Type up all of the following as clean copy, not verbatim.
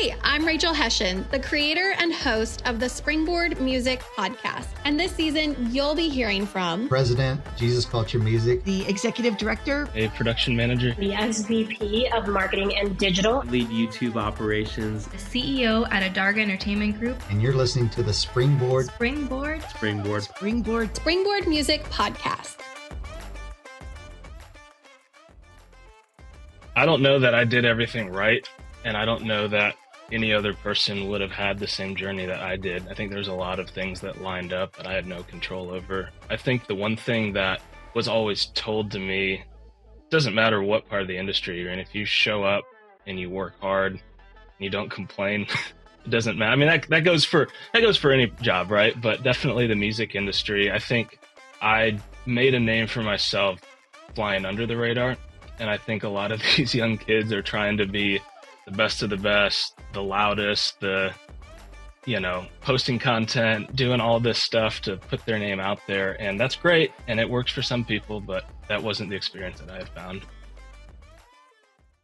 Hey, I'm Rachel Hession, the creator and host of the Springboard Music Podcast. And this season, you'll be hearing from President, Jesus Culture Music, the Executive Director, a production manager, the SVP of Marketing and Digital, lead YouTube operations, the CEO at Adarga Entertainment Group, and you're listening to the Springboard Music Podcast. I don't know that I did everything right, and I don't know that any other person would have had the same journey that I did. I think there's a lot of things that lined up that I had no control over. I think the one thing that was always told to me, doesn't matter what part of the industry you're in, if you show up and you work hard and you don't complain, it doesn't matter. I mean, that goes for any job, right? But definitely the music industry. I think I made a name for myself flying under the radar. And I think a lot of these young kids are trying to be the best of the best, the loudest, posting content, doing all this stuff to put their name out there. And that's great. And it works for some people, but that wasn't the experience that I had found.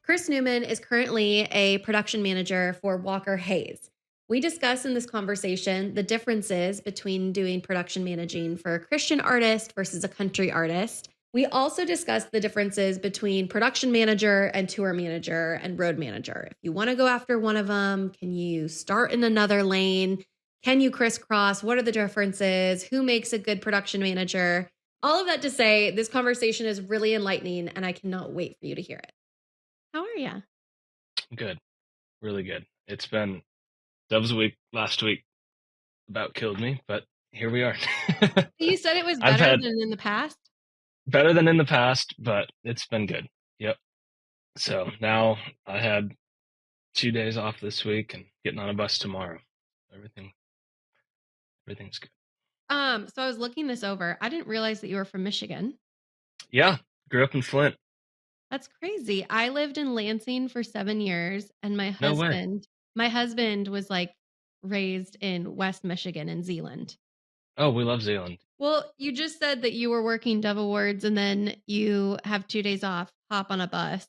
Chris Newman is currently a production manager for Walker Hayes. We discuss in this conversation the differences between doing production managing for a Christian artist versus a country artist. We also discuss the differences between production manager and tour manager and road manager. If you want to go after one of them, can you start in another lane? Can you crisscross? What are the differences? Who makes a good production manager? All of that to say, this conversation is really enlightening and I cannot wait for you to hear it. How are you? Good. Really good. It's been Dove's week last week about killed me, but here we are. You said it was better than in the past? Better than in the past, but it's been good. Yep. So now I had 2 days off this week and getting on a bus tomorrow. Everything's good. So I was looking this over. I didn't realize that you were from Michigan. Yeah. Grew up in Flint. That's crazy. I lived in Lansing for 7 years and my husband was like raised in West Michigan in Zeeland. Oh, we love Zeeland. Well, you just said that you were working Dove Awards and then you have 2 days off, hop on a bus.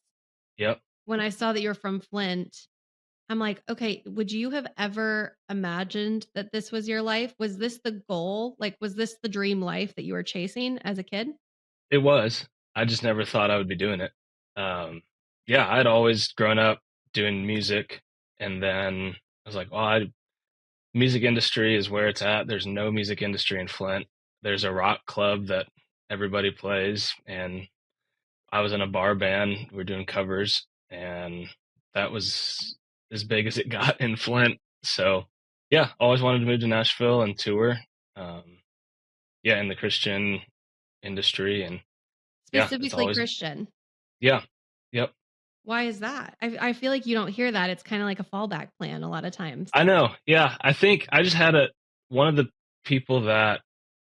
Yep. When I saw that you're from Flint, I'm like, okay, would you have ever imagined that this was your life? Was this the goal? Like, was this the dream life that you were chasing as a kid? It was. I just never thought I would be doing it. Yeah, I'd always grown up doing music, and then I was like, well, music industry is where it's at. There's no music industry in Flint. There's a rock club that everybody plays, and I was in a bar band. We were doing covers, and that was as big as it got in Flint. So yeah, always wanted to move to Nashville and tour. In the Christian industry, and specifically Christian. Yeah. Yep. Why is that? I feel like you don't hear that. It's kind of like a fallback plan a lot of times. I know. Yeah. I think I just had one of the people that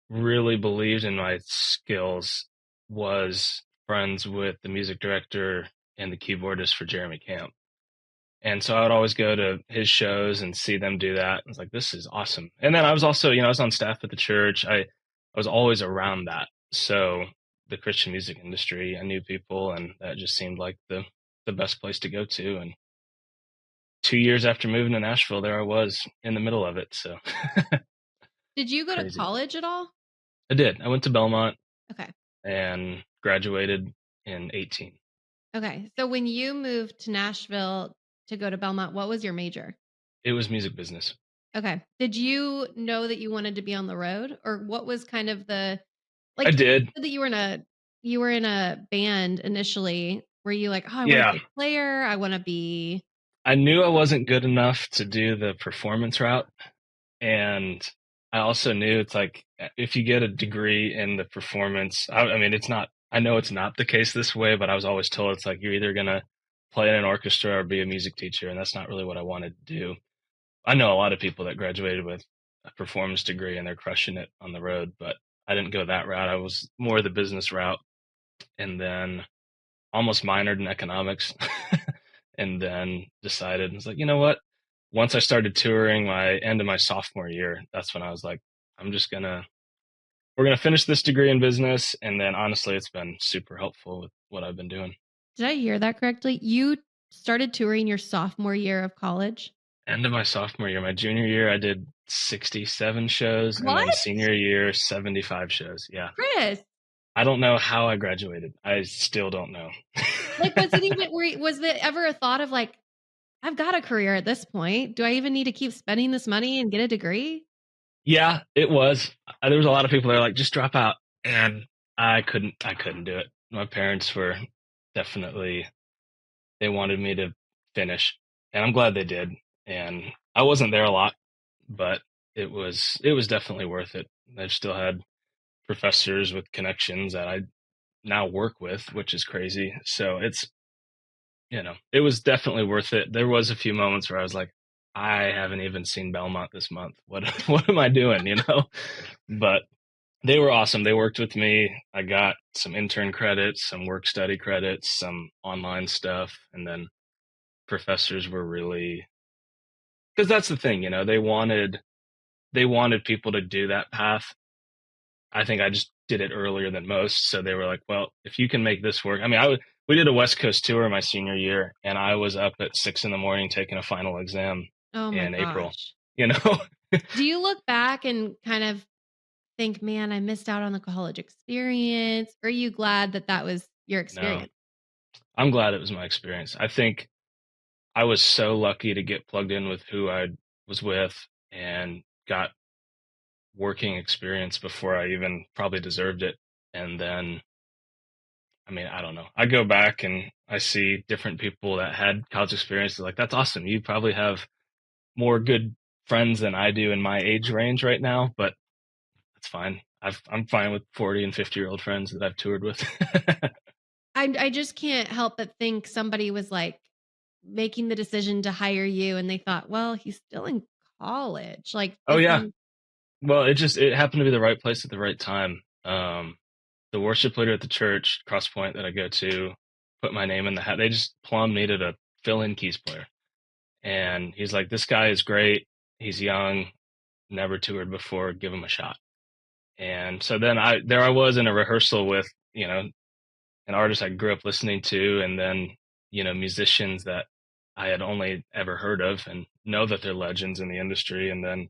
really believed in my skills was friends with the music director and the keyboardist for Jeremy Camp. And so I would always go to his shows and see them do that. I was like, this is awesome. And then I was also, I was on staff at the church. I was always around that. So the Christian music industry, I knew people, and that just seemed like the best place to go to. And 2 years after moving to Nashville, there I was in the middle of it. So Did you go to college at all? I did. I went to Belmont. Okay. And graduated in 18. Okay. So when you moved to Nashville to go to Belmont, what was your major? It was music business. Okay. Did you know that you wanted to be on the road, or what was kind of the I did. That you were in a band initially. Were you like, oh, I want to be a player. I want to be. I knew I wasn't good enough to do the performance route. And I also knew it's like, if you get a degree in the performance, I mean, I know it's not the case this way, but I was always told it's like, you're either going to play in an orchestra or be a music teacher. And that's not really what I wanted to do. I know a lot of people that graduated with a performance degree and they're crushing it on the road, but I didn't go that route. I was more the business route, and then almost minored in economics and then decided, I was like, you know what? Once I started touring my end of my sophomore year, that's when I was like, we're going to finish this degree in business. And then honestly, it's been super helpful with what I've been doing. Did I hear that correctly? You started touring your sophomore year of college? end of my sophomore year. My junior year, I did 67 shows, and then What? senior year, 75 shows. Yeah. Chris, I don't know how I graduated. I still don't know. like, was it ever a thought of like, I've got a career at this point. Do I even need to keep spending this money and get a degree? Yeah, it was. There was a lot of people that were like, just drop out. And I couldn't do it. My parents were definitely, they wanted me to finish, and I'm glad they did. And I wasn't there a lot, but it was definitely worth it. I still had professors with connections that I now work with, which is crazy. So it's, it was definitely worth it. There was a few moments where I was like, I haven't even seen Belmont this month. What am I doing, But they were awesome. They worked with me. I got some intern credits, some work study credits, some online stuff, and then professors were really, because that's the thing, they wanted people to do that path. I think I just did it earlier than most, so they were like, well, if you can make this work. I mean, we did a West Coast tour my senior year, and I was up at 6 a.m. taking a final exam Oh my in April. gosh. Do you look back and kind of think, man, I missed out on the college experience? Or are you glad that was your experience? No, I'm glad it was my experience. I think I was so lucky to get plugged in with who I was with and got working experience before I even probably deserved it. And then, I mean, I don't know. I go back and I see different people that had college experience. They're like, that's awesome. You probably have more good friends than I do in my age range right now, but that's fine. I'm fine with 40 and 50-year-old friends that I've toured with. I just can't help but think somebody was like making the decision to hire you and they thought, well, he's still in college. Like, Oh yeah. Well, it happened to be the right place at the right time. The worship leader at the church, Cross Point, that I go to, put my name in the hat. Plumb needed a fill-in keys player. And he's like, this guy is great. He's young, never toured before, give him a shot. And so then I was in a rehearsal with, an artist I grew up listening to, and then, musicians that I had only ever heard of and know that they're legends in the industry. And then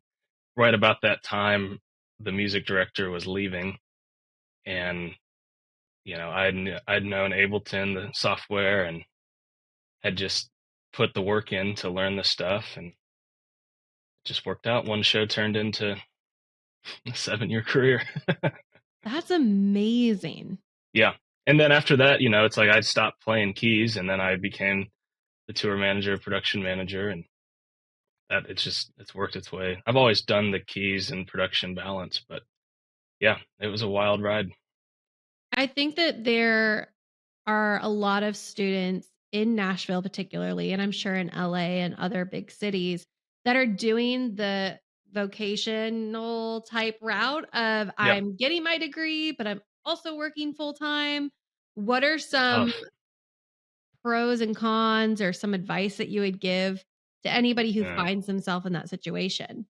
right about that time, the music director was leaving, and I'd known Ableton, the software, and had just put the work in to learn the stuff, and it just worked out. One show turned into a 7-year career. That's amazing. Yeah. And then after that, it's like I stopped playing keys, and then I became the tour manager, production manager, and that it's worked its way. I've always done the keys and production balance, but yeah, it was a wild ride. I think that there are a lot of students in Nashville, particularly, and I'm sure in LA and other big cities, that are doing the vocational type route of I'm getting my degree, but I'm also working full time. What are some pros and cons or some advice that you would give to anybody who finds themselves in that situation?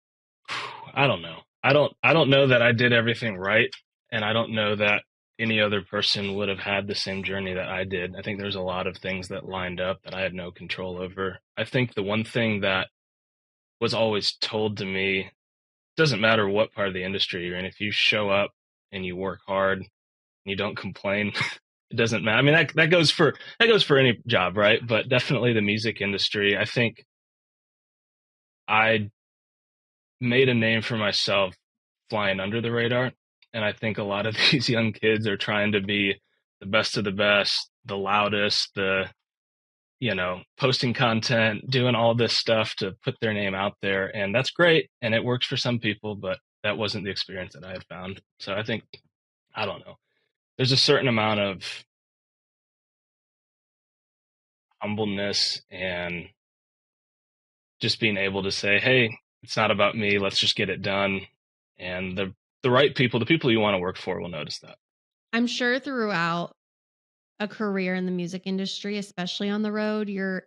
I don't know. I don't know that I did everything right, and I don't know that any other person would have had the same journey that I did. I think there's a lot of things that lined up that I had no control over. I think the one thing that was always told to me, doesn't matter what part of the industry you're in, if you show up and you work hard and you don't complain, it doesn't matter. I mean, that goes for any job, right? But definitely the music industry. I think I made a name for myself flying under the radar. And I think a lot of these young kids are trying to be the best of the best, the loudest, posting content, doing all this stuff to put their name out there. And that's great. And it works for some people, but that wasn't the experience that I had found. So I think, I don't know, there's a certain amount of humbleness and just being able to say, hey, it's not about me. Let's just get it done. And the right people, the people you want to work for, will notice that. I'm sure throughout a career in the music industry, especially on the road, you're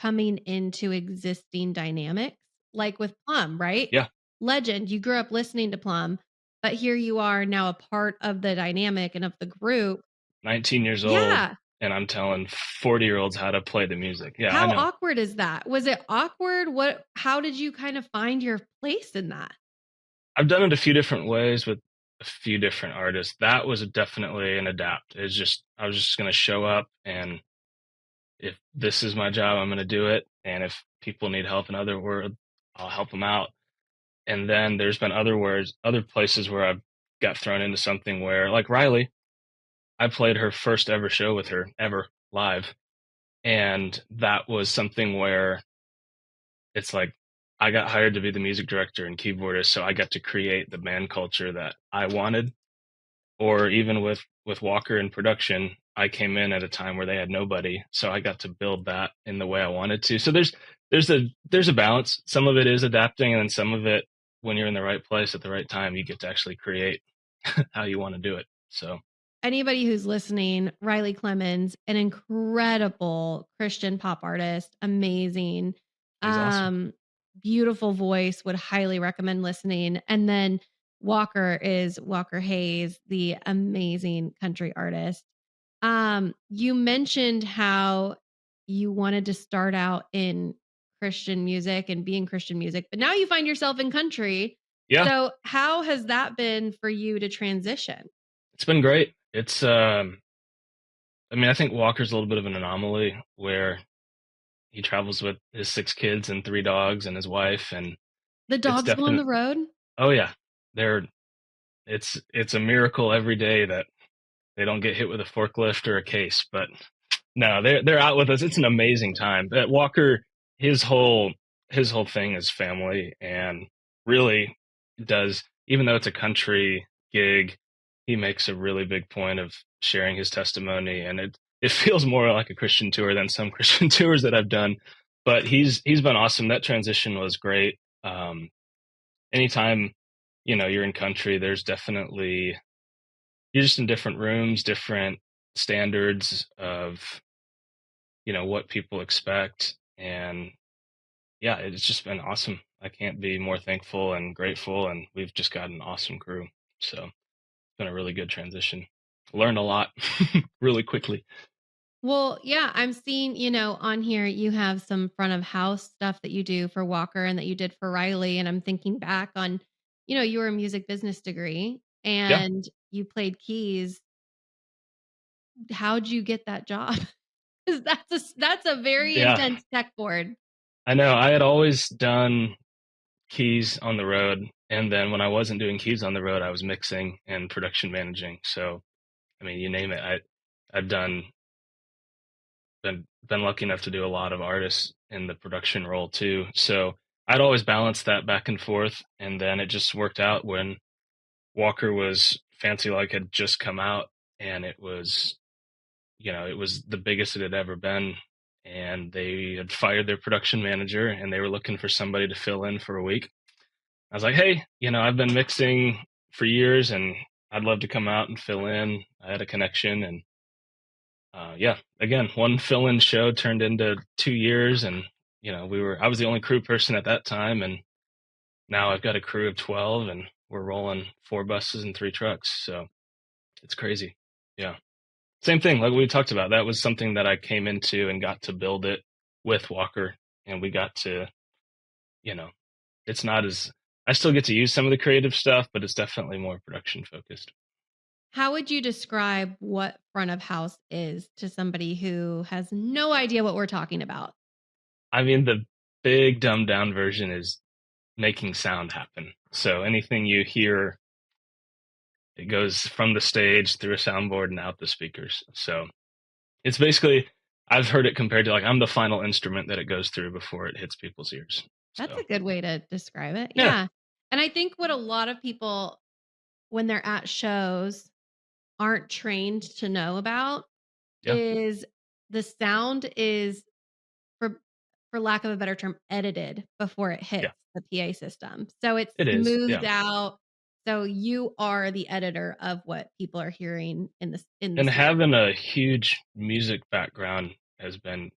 coming into existing dynamics, like with Plumb, right? Yeah. Legend. You grew up listening to Plumb, but here you are now a part of the dynamic and of the group. 19 years old. Yeah. and I'm telling 40-year-olds how to play the music. Yeah, I How know. awkward is that? Was it awkward? How did you kind of find your place in that? I've done it a few different ways with a few different artists. That was definitely an adapt. It's just I was just going to show up, and if this is my job, I'm going to do it. And if people need help in other words, I'll help them out. And then there's been other places where I've got thrown into something where, like Riley, I played her first ever show with her ever live. And that was something where it's like I got hired to be the music director and keyboardist, so I got to create the band culture that I wanted. Or even with Walker in production, I came in at a time where they had nobody, so I got to build that in the way I wanted to. So there's a balance. Some of it is adapting, and then some of it, when you're in the right place at the right time, you get to actually create how you want to do it. So Anybody who's listening, Riley Clemmons, an incredible Christian pop artist, amazing, he's awesome. beautiful voice, would highly recommend listening. And then Walker is Walker Hayes, the amazing country artist. You mentioned how you wanted to start out in Christian music and be in Christian music, but now you find yourself in country. Yeah, So how has that been for you to transition? it's been great. It's I mean, I think Walker's a little bit of an anomaly where he travels with his 6 kids and 3 dogs and his wife, and The it's dogs go on definite. the road? Oh yeah, they're it's a miracle every day that they don't get hit with a forklift or a case. But no, they're out with us. It's an amazing time. But Walker, his whole his whole thing is family, and really does, even though it's a country gig, he makes a really big point of sharing his testimony, and it feels more like a Christian tour than some Christian tours that I've done. But he's been awesome. That transition was great. Anytime you're in country, there's definitely, you're just in different rooms, different standards of what people expect. And yeah, it's just been awesome. I can't be more thankful and grateful, and we've just got an awesome crew. So it's been a really good transition. Learned a lot really quickly. Well, yeah, I'm seeing, on here you have some front of house stuff that you do for Walker and that you did for Riley. And I'm thinking back on, your music business degree Yeah, and you played keys. How'd you get that job? Because that's a very yeah, intense tech board. I know. I had always done keys on the road, and then when I wasn't doing keys on the road, I was mixing and production managing. So I mean, you name it. I've been lucky enough to do a lot of artists in the production role too. So I'd always balance that back and forth, and then it just worked out when Walker was Fancy Like had just come out, and it was the biggest it had ever been, and they had fired their production manager, and they were looking for somebody to fill in for a week. I was like, hey, I've been mixing for years, and I'd love to come out and fill in. I had a connection, and yeah, again, one fill-in show turned into 2 years, and I was the only crew person at that time, and now I've got a crew of 12, and we're rolling 4 buses and 3 trucks, so it's crazy. Yeah, same thing like we talked about. That was something that I came into and got to build it with Walker, and we got to, you know, it's not as, I still get to use some of the creative stuff, but it's definitely more production focused. How would you describe what front of house is to somebody who has no idea what we're talking about? I mean, the big dumbed down version is making sound happen. So anything you hear, it goes from the stage through a soundboard and out the speakers. So it's basically, I've heard it compared to like I'm the final instrument that it goes through before it hits people's ears. That's So a good way to describe it. yeah, Yeah. And I think what a lot of people, when they're at shows, aren't trained to know about yeah, is the sound is, for lack of a better term, edited before it hits yeah, the PA system. So it's it is. smoothed Yeah. out. So you are the editor of what people are hearing in this And having a huge music background has been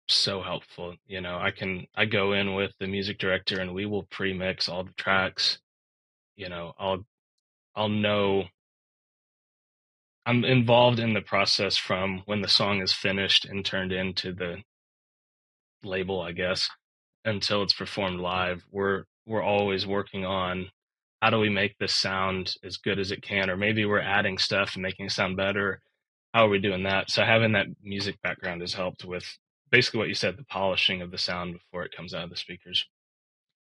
so helpful. I go in with the music director and we will pre-mix all the tracks. I'll know I'm involved in the process from when the song is finished and turned into the label, I guess, until it's performed live. We're always working on how do we make this sound as good as it can, or maybe we're adding stuff and making it sound better. How are we doing that? So having that music background has helped with basically what you said, the polishing of the sound before it comes out of the speakers.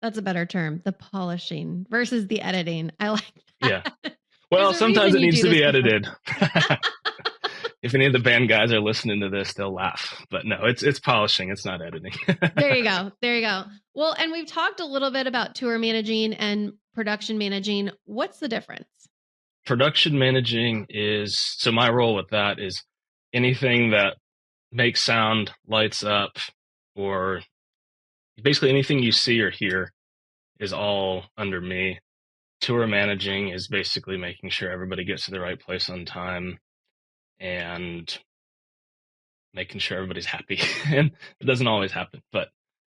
That's a better term, the polishing versus the editing. I like that. Yeah. Well, There's a sometimes reason it you needs do to be this before. edited. If any of the band guys are listening to this, they'll laugh. But no, it's polishing. It's not editing. There you go. There you go. Well, and we've talked a little bit about tour managing and production managing. What's the difference? Production managing is, so my role with that is anything that makes sound, lights up, or basically anything you see or hear is all under me. Tour managing is basically making sure everybody gets to the right place on time and making sure everybody's happy. And it doesn't always happen, but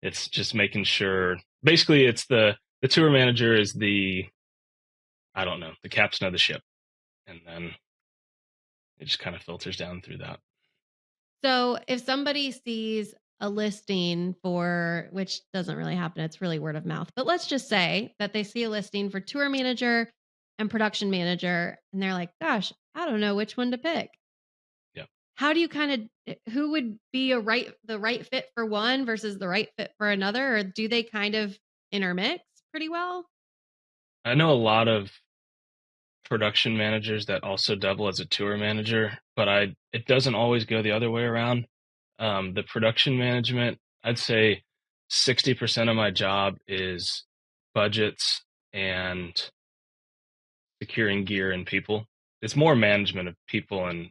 it's just making sure, basically it's the tour manager is the captain of the ship. And then it just kind of filters down through that. So if somebody sees a listing for, which doesn't really happen, it's really word of mouth, but let's just say that they see a listing for tour manager and production manager, and they're like, gosh, I don't know which one to pick. Yeah. How do you who would be the right fit for one versus the right fit for another? Or do they kind of intermix pretty well? I know a lot of production managers that also double as a tour manager, but it doesn't always go the other way around. The production management, I'd say 60% of my job is budgets and securing gear and people. It's more management of people and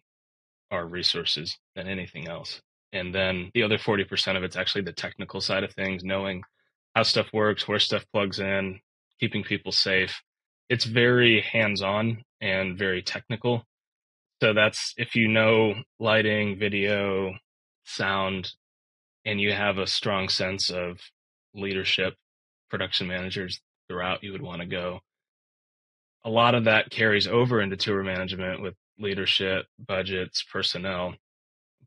our resources than anything else. And then the other 40% of it's actually the technical side of things, knowing how stuff works, where stuff plugs in, keeping people safe. It's very hands-on and very technical. So that's, if you know lighting, video, sound, and you have a strong sense of leadership, production managers throughout, you would want to go. A lot of that carries over into tour management with leadership, budgets, personnel.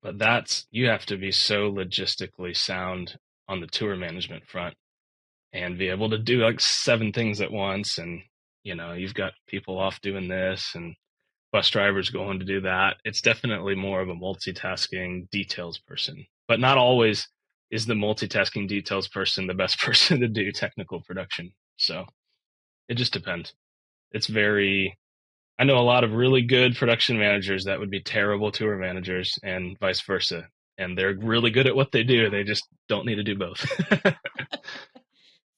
But you have to be so logistically sound on the tour management front and be able to do like 7 things at once. And, you've got people off doing this and bus drivers going to do that. It's definitely more of a multitasking details person, but not always is the multitasking details person the best person to do technical production. So it just depends. I know a lot of really good production managers that would be terrible tour managers and vice versa. And they're really good at what they do. They just don't need to do both.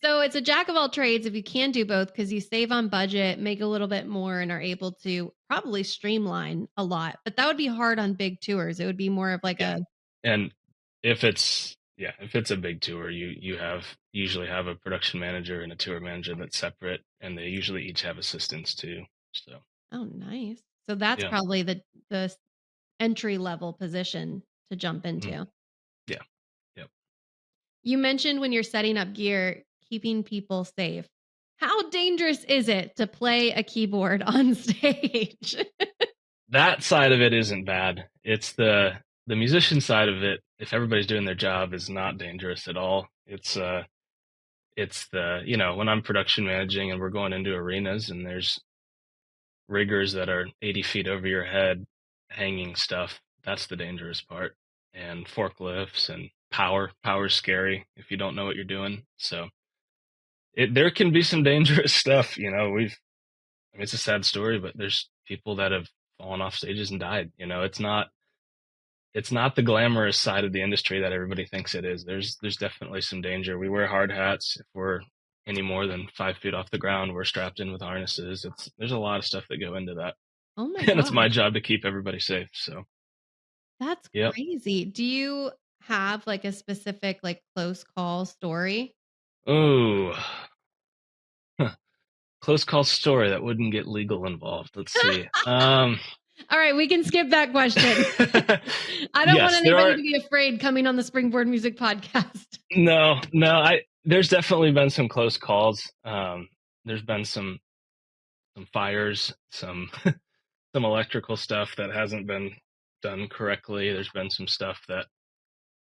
So it's a jack of all trades if you can do both, because you save on budget, make a little bit more, and are able to probably streamline a lot. But that would be hard on big tours. It would be more of like And if it's a big tour, you usually have a production manager and a tour manager that's separate, and they usually each have assistants too. So. Oh, nice. So that's probably the entry level position to jump into. Mm. Yeah. Yep. You mentioned when you're setting up gear, keeping people safe. How dangerous is it to play a keyboard on stage? That side of it isn't bad. It's the musician side of it, if everybody's doing their job, is not dangerous at all. It's when I'm production managing and we're going into arenas and there's riggers that are 80 feet over your head hanging stuff, that's the dangerous part. And forklifts and power's scary if you don't know what you're doing. So there can be some dangerous stuff. It's a sad story, but there's people that have fallen off stages and died. It's not the glamorous side of the industry that everybody thinks it is. There's definitely some danger. We wear hard hats. If we're any more than 5 feet off the ground, we're strapped in with harnesses. There's a lot of stuff that go into that. Oh my God. And it's my job to keep everybody safe. So that's crazy. Do you have like a specific close call story? Oh, close call story that wouldn't get legal involved. Let's see. All right, we can skip that question. I don't want anybody to be afraid coming on the Springboard Music Podcast. No. There's definitely been some close calls. There's been some fires, some some electrical stuff that hasn't been done correctly. There's been some stuff that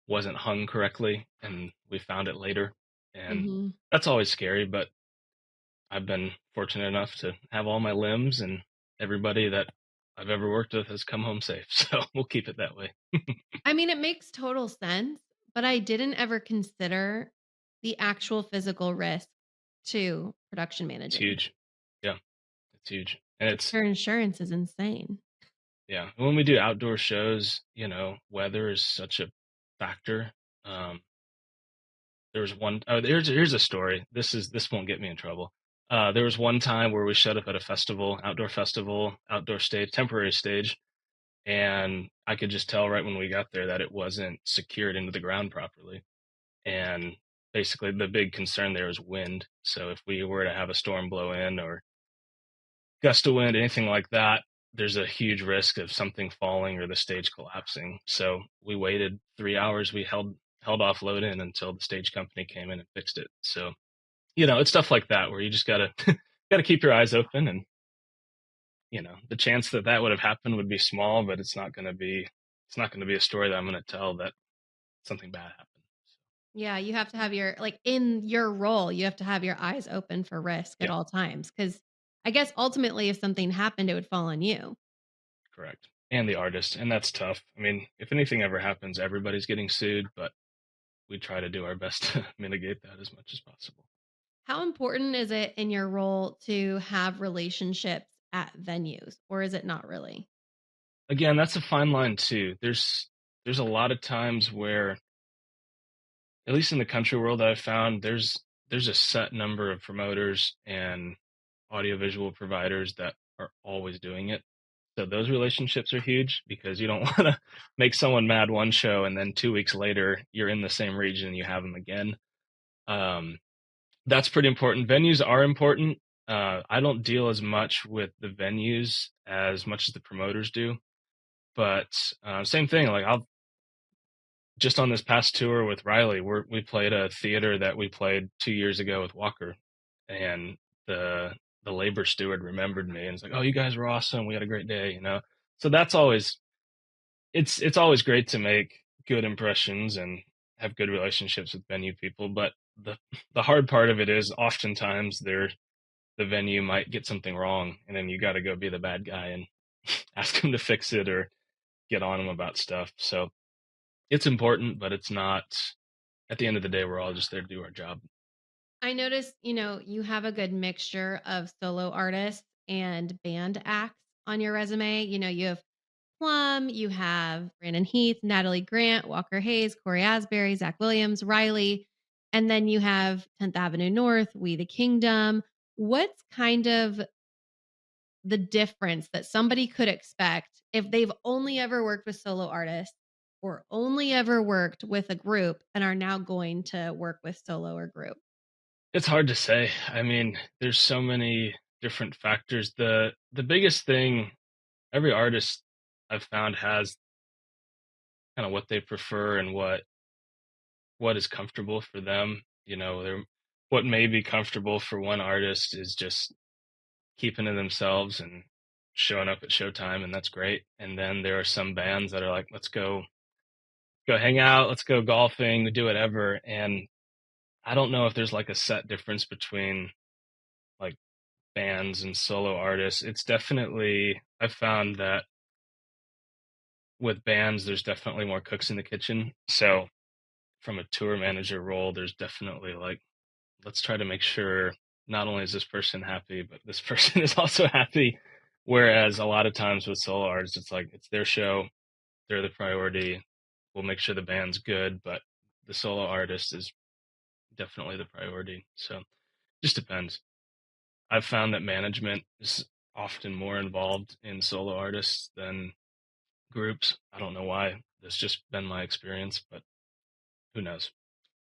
wasn't hung correctly, and we found it later. And Mm-hmm. that's always scary, but I've been fortunate enough to have all my limbs, and everybody that I've ever worked with has come home safe. So we'll keep it that way. I mean, it makes total sense, but I didn't ever consider the actual physical risk to production It's managing. huge. Yeah, it's huge. And it's, Your insurance is insane. yeah, when we do outdoor shows, weather is such a factor. There was one, oh, here's a story. This won't get me in trouble. There was one time where we showed up at a festival, outdoor stage, temporary stage, and I could just tell right when we got there that it wasn't secured into the ground properly. And basically the big concern there was wind. So if we were to have a storm blow in or gust of wind, anything like that, there's a huge risk of something falling or the stage collapsing. So we waited 3 hours. We held off load in until the stage company came in and fixed it. So, it's stuff like that where you just gotta gotta keep your eyes open, and the chance that that would have happened would be small, but it's not gonna be a story that I'm gonna tell that something bad happened. Yeah, you have to have in your role, you have to have your eyes open for risk at Yeah, all times. Because I guess ultimately, if something happened, it would fall on you. correct. And the artist, and that's tough. I mean, if anything ever happens, everybody's getting sued, but we try to do our best to mitigate that as much as possible. How important is it in your role to have relationships at venues, or is it not really? Again, that's a fine line too. There's a lot of times where, at least in the country world that I've found, there's a set number of promoters and audiovisual providers that are always doing it. So those relationships are huge because you don't want to make someone mad one show and then 2 weeks later you're in the same region and you have them again. That's pretty important. Venues are important. I don't deal as much with the venues as much as the promoters do, but same thing. Like I'll just on this past tour with Riley, we played a theater that we played 2 years ago with Walker, and the labor steward remembered me and was like, "Oh, you guys were awesome. We had a great day." So that's always it's always great to make good impressions and have good relationships with venue people. But the hard part of it is oftentimes the venue might get something wrong, and then you got to go be the bad guy and ask them to fix it or get on them about stuff. So it's important, but it's not. At the end of the day, we're all just there to do our job. I noticed, you have a good mixture of solo artists and band acts on your resume. You have Plumb, you have Brandon Heath, Natalie Grant, Walker Hayes, Corey Asbury, Zach Williams, Riley, and then you have 10th Avenue North, We the Kingdom. What's kind of the difference that somebody could expect if they've only ever worked with solo artists or only ever worked with a group and are now going to work with solo or group? It's hard to say. I mean, there's so many different factors. The biggest thing, every artist I've found has kind of what they prefer and what is comfortable for them. What may be comfortable for one artist is just keeping to themselves and showing up at showtime, and that's great. And then there are some bands that are like, let's go hang out, let's go golfing, do whatever. And I don't know if there's like a set difference between like bands and solo artists. It's definitely, I've found that with bands, there's definitely more cooks in the kitchen. So from a tour manager role, there's definitely like, let's try to make sure not only is this person happy, but this person is also happy. Whereas a lot of times with solo artists, it's like, it's their show, they're the priority. We'll make sure the band's good, but the solo artist is definitely the priority. So just depends. I've found that management is often more involved in solo artists than groups. I don't know why. That's just been my experience, but who knows?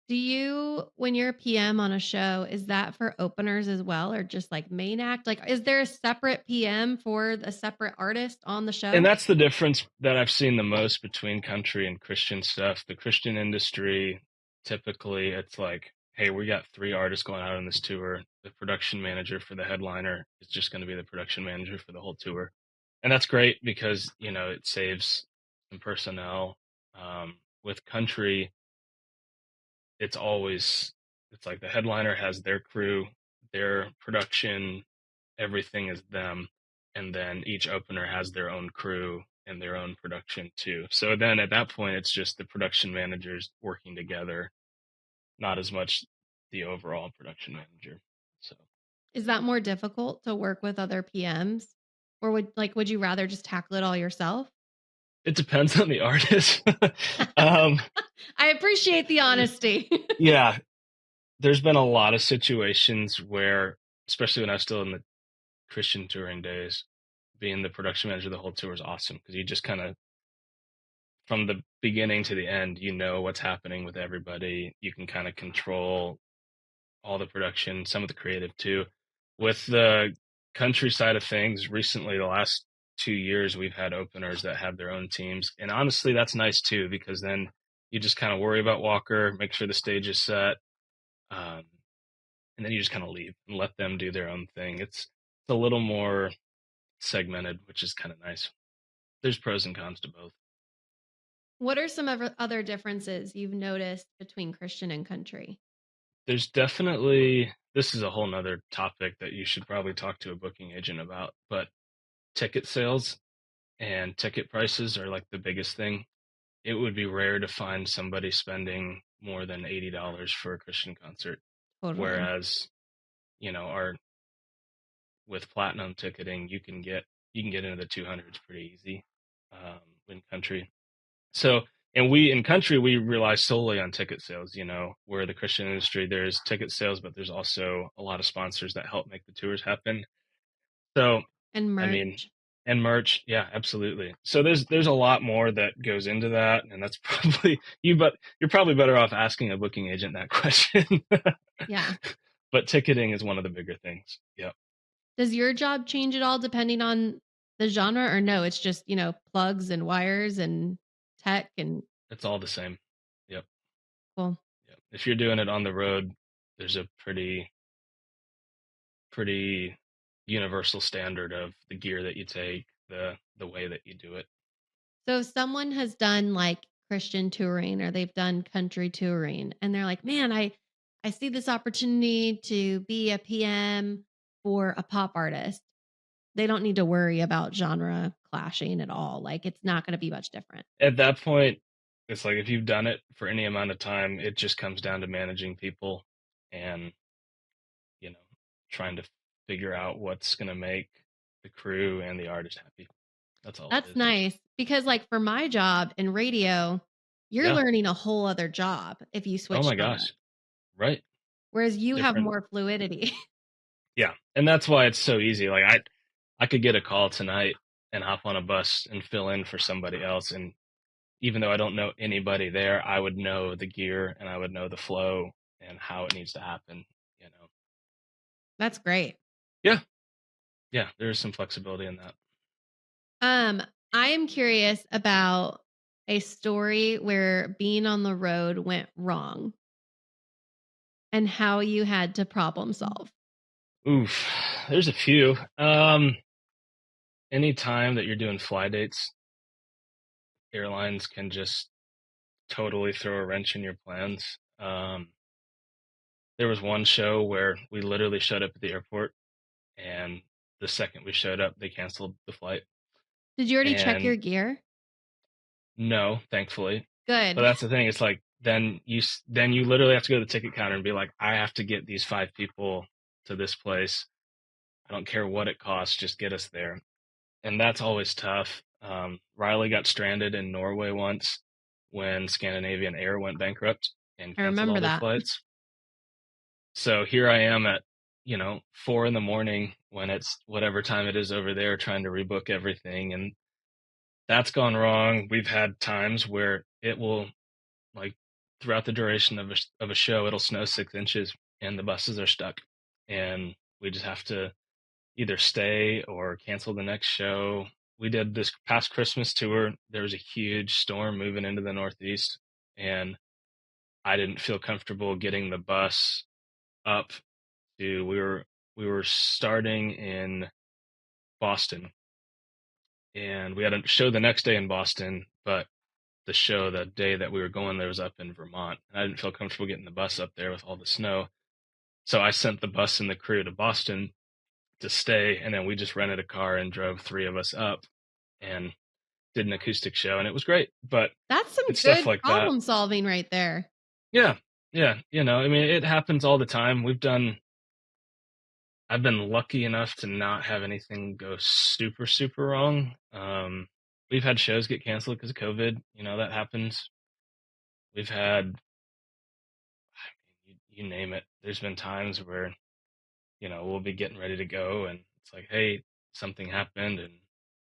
When you're a PM on a show, is that for openers as well, or just like main act? Like, is there a separate PM for a separate artist on the show? And that's the difference that I've seen the most between country and Christian stuff. The Christian industry, typically it's like, hey, we got 3 artists going out on this tour. The production manager for the headliner is just going to be the production manager for the whole tour. And that's great because, it saves some personnel. With country, it's like the headliner has their crew, their production, everything is them. And then each opener has their own crew and their own production too. So then at that point, it's just the production managers working together, not as much the overall production manager. So Is that more difficult to work with other PMs? Or would you rather just tackle it all yourself? it depends on the artist. um, I appreciate the honesty. yeah, there's been a lot of situations where, especially when I was still in the Christian touring days, being the production manager of the whole tour is awesome because you just kind of, from the beginning to the end, what's happening with everybody. You can kind of control all the production, some of the creative too. With the country side of things, recently, the last 2 years, we've had openers that have their own teams. And honestly, that's nice too, because then you just kind of worry about Walker, make sure the stage is set. And then you just kind of leave and let them do their own thing. It's a little more segmented, which is kind of nice. There's pros and cons to both. What are some other differences you've noticed between Christian and country? There's definitely, this is a whole nother topic that you should probably talk to a booking agent about, but ticket sales and ticket prices are like the biggest thing. It would be rare to find somebody spending more than $80 for a Christian concert. Totally. Whereas, our with platinum ticketing, you can get into the 200s pretty easy in country. So, and in country, we rely solely on ticket sales. Where the Christian industry, there's ticket sales, but there's also a lot of sponsors that help make the tours happen. So, and merch. I mean, and merch, yeah, absolutely. So there's a lot more that goes into that, and that's probably but you're probably better off asking a booking agent that question. Yeah. But ticketing is one of the bigger things. Yep. Does your job change at all depending on the genre, or no? It's just plugs and wires and tech, and it's all the same. Yep. Cool. Yep. If you're doing it on the road, there's a pretty universal standard of the gear that you take, the way that you do it. So if someone has done like Christian touring or they've done country touring and they're like, man, I see this opportunity to be a PM for a pop artist, they don't need to worry about genre clashing at all. Like it's not going to be much different. At that point, it's like if you've done it for any amount of time, it just comes down to managing people and, trying to figure out what's going to make the crew and the artist happy. That's all. That's nice because like for my job in radio, you're learning a whole other job if you switch. Oh my gosh. Right. Whereas you have more fluidity. Yeah. And that's why it's so easy. Like I could get a call tonight and hop on a bus and fill in for somebody else. And even though I don't know anybody there, I would know the gear and I would know the flow and how it needs to happen, That's great. Yeah. Yeah. There's some flexibility in that. I am curious about a story where being on the road went wrong and how you had to problem solve. Oof, there's a few. Any time that you're doing fly dates, airlines can just totally throw a wrench in your plans. There was one show where we literally showed up at the airport, and the second we showed up, they canceled the flight. Did you already check your gear? No, thankfully. Good. But that's the thing. It's like then you literally have to go to the ticket counter and be like, I have to get these 5 people to this place. I don't care what it costs, just get us there. And that's always tough. Riley got stranded in Norway once when Scandinavian Air went bankrupt and canceled all their flights. So here I am at 4 a.m. when it's whatever time it is over there, trying to rebook everything, and that's gone wrong. We've had times where it will, like, throughout the duration of a show, it'll snow 6 inches and the buses are stuck, and we just have to either stay or cancel the next show. We did this past Christmas tour. There was a huge storm moving into the Northeast, and I didn't feel comfortable getting the bus up to, we were starting in Boston, and we had a show the next day in Boston, but the show the day that we were going there was up in Vermont, and I didn't feel comfortable getting the bus up there with all the snow. So I sent the bus and the crew to Boston to stay, and then we just rented a car and drove 3 of us up and did an acoustic show, and it was great. But That's some it's stuff good like that. problem solving right there. Yeah. You know, I mean, it happens all the time. I've been lucky enough to not have anything go super, super wrong. We've had shows get canceled because of COVID. You know, that happens. We've had, you name it. There's been times where, you know, we'll be getting ready to go and it's like, hey, something happened and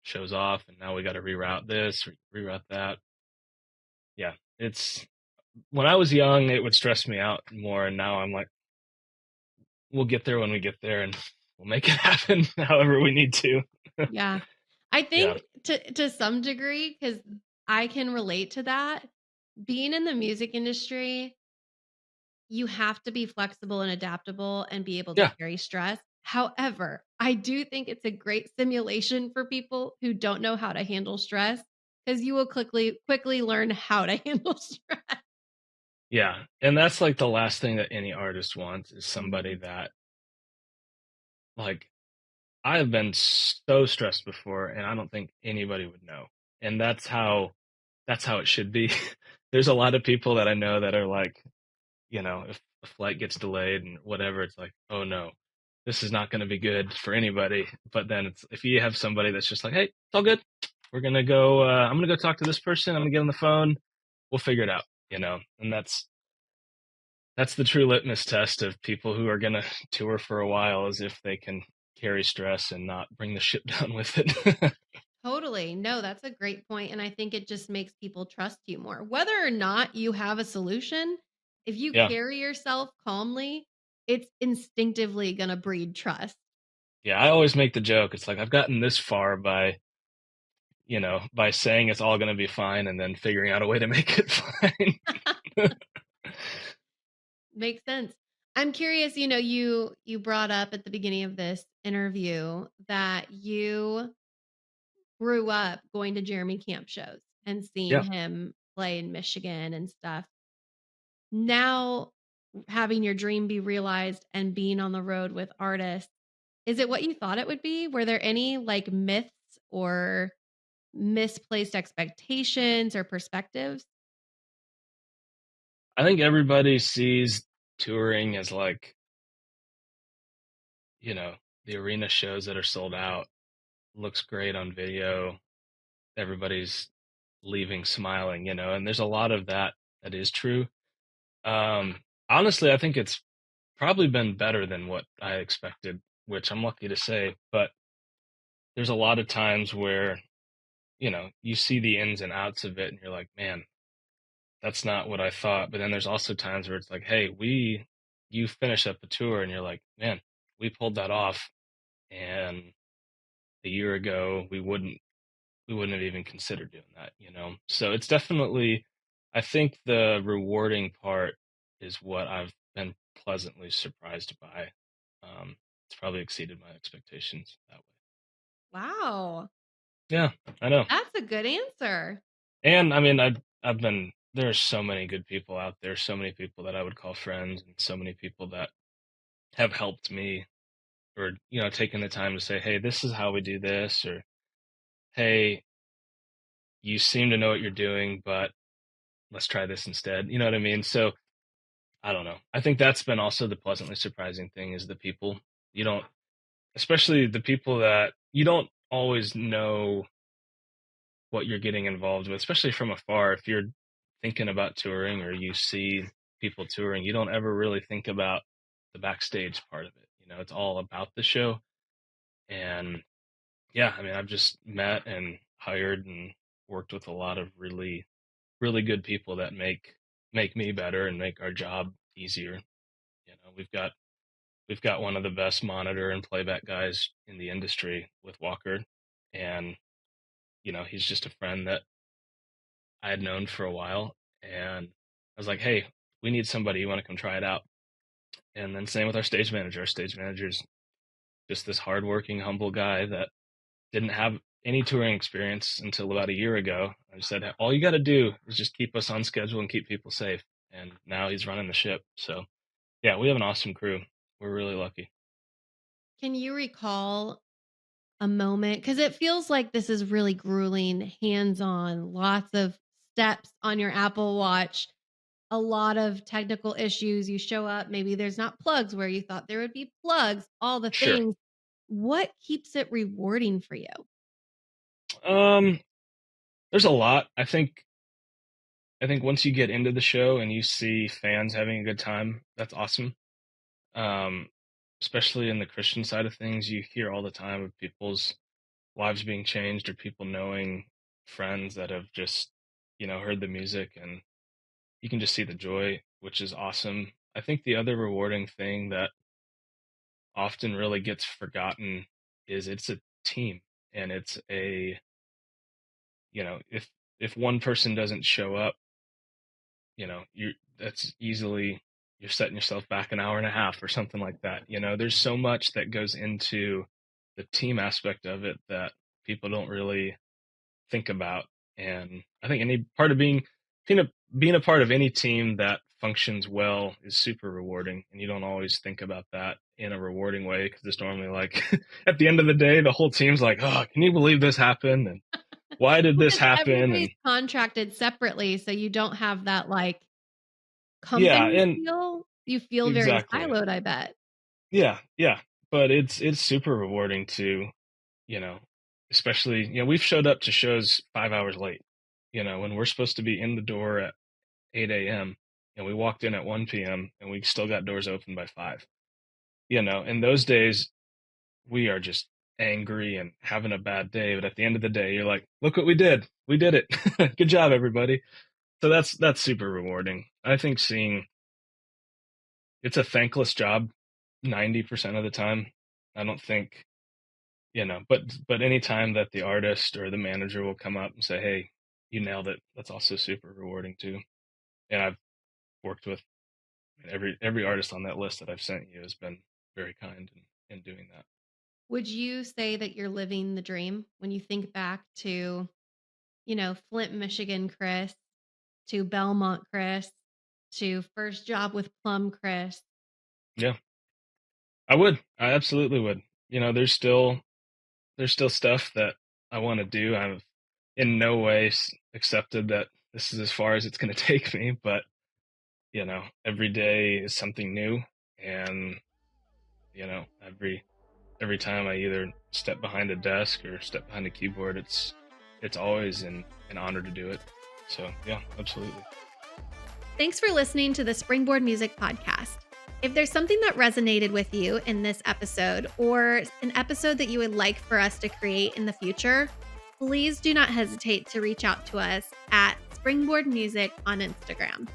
shows off and now we got to reroute this, reroute that. Yeah, when I was young, it would stress me out more. And now I'm like, we'll get there when we get there and we'll make it happen however we need to. Yeah. I think to some degree, because I can relate to that, being in the music industry, you have to be flexible and adaptable and be able to carry stress. However, I do think it's a great simulation for people who don't know how to handle stress, because you will quickly learn how to handle stress. Yeah. And that's like the last thing that any artist wants is somebody that, like, I have been so stressed before and I don't think anybody would know. And that's how it should be. There's a lot of people that I know that are like, you know, if a flight gets delayed and whatever, it's like, oh no, this is not going to be good for anybody. But then if you have somebody that's just like, hey, it's all good. We're going to go, I'm going to go talk to this person. I'm going to get on the phone. We'll figure it out, you know? And that's the true litmus test of people who are going to tour for a while, is if they can carry stress and not bring the ship down with it. Totally. No, that's a great point. And I think it just makes people trust you more. Whether or not you have a solution, if you carry yourself calmly, it's instinctively going to breed trust. Yeah, I always make the joke. It's like I've gotten this far by saying it's all going to be fine and then figuring out a way to make it fine. Makes sense. I'm curious, you know, you brought up at the beginning of this interview that you grew up going to Jeremy Camp shows and seeing him play in Michigan and stuff. Now, having your dream be realized and being on the road with artists, is it what you thought it would be? Were there any like myths or misplaced expectations or perspectives? I think everybody sees touring as like, you know, the arena shows that are sold out, looks great on video. Everybody's leaving smiling, you know, and there's a lot of that is true. Honestly, I think it's probably been better than what I expected, which I'm lucky to say, but there's a lot of times where, you know, you see the ins and outs of it and you're like, man, that's not what I thought. But then there's also times where it's like, hey, you finish up a tour and you're like, man, we pulled that off. And a year ago, we wouldn't have even considered doing that, you know? So it's definitely, I think the rewarding part is what I've been pleasantly surprised by. It's probably exceeded my expectations that way. Wow. Yeah, I know. That's a good answer. And I mean, there are so many good people out there, so many people that I would call friends, and so many people that have helped me, or, you know, taking the time to say, hey, this is how we do this, or, hey, you seem to know what you're doing, but let's try this instead. You know what I mean? So I don't know. I think that's been also the pleasantly surprising thing, is the people. Especially the people that you don't always know what you're getting involved with, especially from afar. If you're thinking about touring or you see people touring, you don't ever really think about the backstage part of it. You know, it's all about the show. And yeah, I mean, I've just met and hired and worked with a lot of really, really good people that make me better and make our job easier. You know, we've got one of the best monitor and playback guys in the industry with Walker, and you know, he's just a friend that I had known for a while, and I was like, hey, we need somebody, you want to come try it out? And then same with our stage manager. Our stage manager's just this hardworking, humble guy that didn't have any touring experience until about a year ago. I just said, all you got to do is just keep us on schedule and keep people safe. And now he's running the ship. So yeah, we have an awesome crew. We're really lucky. Can you recall a moment? Because it feels like this is really grueling, hands-on, lots of steps on your Apple Watch, a lot of technical issues. You show up, maybe there's not plugs where you thought there would be plugs, all the Sure. things. What keeps it rewarding for you? There's a lot. I think once you get into the show and you see fans having a good time, that's awesome. Especially in the Christian side of things, you hear all the time of people's lives being changed or people knowing friends that have just, heard the music, and you can just see the joy, which is awesome. I think the other rewarding thing that often really gets forgotten is it's a team, and it's if one person doesn't show up, that's easily, you're setting yourself back an hour and a half or something like that. There's so much that goes into the team aspect of it that people don't really think about. And I think any part of being a part of any team that functions well is super rewarding. And you don't always think about that in a rewarding way, because it's normally like at the end of the day, the whole team's like, oh, can you believe this happened? And why did this happen? Everybody's contracted separately, so you don't have that like Yeah, company and feel. You feel exactly. very siloed, I bet. Yeah, but it's super rewarding to, especially, we've showed up to shows 5 hours late, when we're supposed to be in the door at 8 a.m. and we walked in at 1 p.m. and we still got doors open by 5. In those days we are just angry and having a bad day, but at the end of the day you're like, look what we did. We did it. Good job, everybody. So that's super rewarding. I think it's a thankless job 90% of the time. I don't think, but any time that the artist or the manager will come up and say, hey, you nailed it, that's also super rewarding too. And I've worked with every artist on that list that I've sent you has been very kind in doing that. Would you say that you're living the dream when you think back to, Flint, Michigan, Chris, to Belmont, Chris, to first job with Plumb, Chris? Yeah, I absolutely would. There's still stuff that I want to do. I've in no way accepted that this is as far as it's going to take me, but every day is something new. And every time I either step behind a desk or step behind a keyboard, it's always an honor to do it. So yeah, absolutely. Thanks for listening to the Springboard Music Podcast. If there's something that resonated with you in this episode, or an episode that you would like for us to create in the future, please do not hesitate to reach out to us at Springboard Music on Instagram.